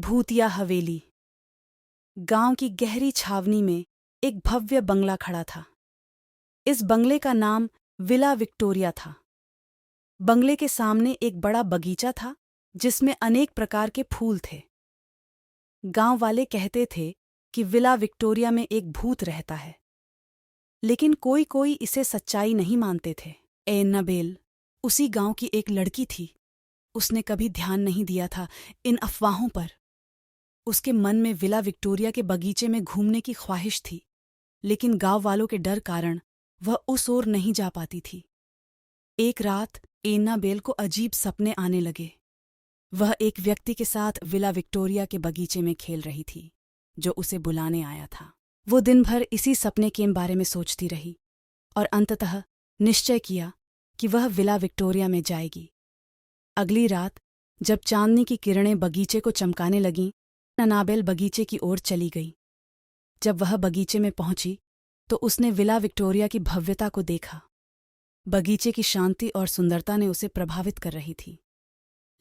भूतिया हवेली। गांव की गहरी छावनी में एक भव्य बंगला खड़ा था। इस बंगले का नाम विला विक्टोरिया था। बंगले के सामने एक बड़ा बगीचा था जिसमें अनेक प्रकार के फूल थे। गांव वाले कहते थे कि विला विक्टोरिया में एक भूत रहता है, लेकिन कोई कोई इसे सच्चाई नहीं मानते थे। एनाबेल उसी गांव की एक लड़की थी। उसने कभी ध्यान नहीं दिया था इन अफवाहों पर। उसके मन में विला विक्टोरिया के बगीचे में घूमने की ख्वाहिश थी, लेकिन गांव वालों के डर कारण वह उस ओर नहीं जा पाती थी। एक रात एनाबेल को अजीब सपने आने लगे। वह एक व्यक्ति के साथ विला विक्टोरिया के बगीचे में खेल रही थी, जो उसे बुलाने आया था। वो दिन भर इसी सपने के बारे में सोचती रही और अंततः निश्चय किया कि वह विला विक्टोरिया में जाएगी। अगली रात जब चांदनी की किरणें बगीचे को चमकाने लगीं, एनाबेल बगीचे की ओर चली गई। जब वह बगीचे में पहुंची तो उसने विला विक्टोरिया की भव्यता को देखा। बगीचे की शांति और सुंदरता ने उसे प्रभावित कर रही थी,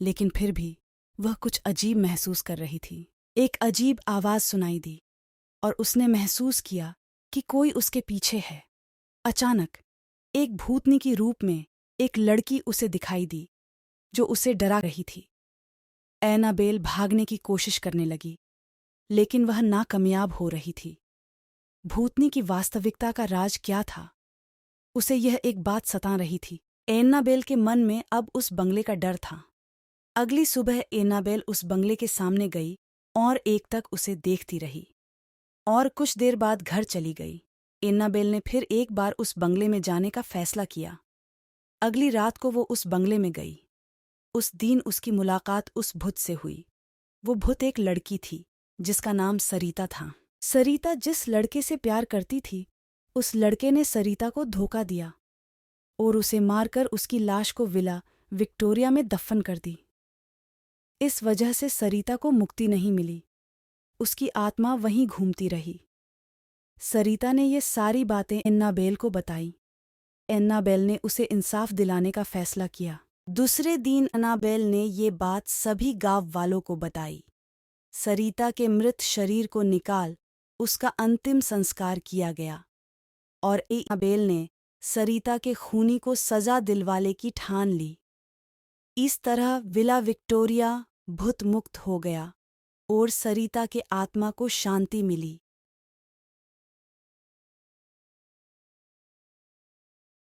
लेकिन फिर भी वह कुछ अजीब महसूस कर रही थी। एक अजीब आवाज सुनाई दी और उसने महसूस किया कि कोई उसके पीछे है। अचानक एक भूतनी के रूप में एक लड़की उसे दिखाई दी, जो उसे डरा रही थी। एनाबेल भागने की कोशिश करने लगी, लेकिन वह नाकामयाब हो रही थी। भूतनी की वास्तविकता का राज क्या था? उसे यह एक बात सता रही थी। एनाबेल के मन में अब उस बंगले का डर था। अगली सुबह एनाबेल उस बंगले के सामने गई और एक तक उसे देखती रही और कुछ देर बाद घर चली गई। एनाबेल ने फिर एक बार उस बंगले में जाने का फैसला किया। अगली रात को वो उस बंगले में गई। उस दिन उसकी मुलाकात उस भूत से हुई। वो भूत एक लड़की थी जिसका नाम सरिता था। सरिता जिस लड़के से प्यार करती थी, उस लड़के ने सरिता को धोखा दिया और उसे मारकर उसकी लाश को विला विक्टोरिया में दफन कर दी। इस वजह से सरिता को मुक्ति नहीं मिली। उसकी आत्मा वहीं घूमती रही। सरिता ने ये सारी बातें एनाबेल को बताई। एनाबेल ने उसे इंसाफ दिलाने का फैसला किया। दूसरे दिन एनाबेल ने ये बात सभी गांव वालों को बताई। सरिता के मृत शरीर को निकाल उसका अंतिम संस्कार किया गया और एनाबेल ने सरिता के खूनी को सजा दिलवाने की ठान ली। इस तरह विला विक्टोरिया भूत मुक्त हो गया और सरिता के आत्मा को शांति मिली।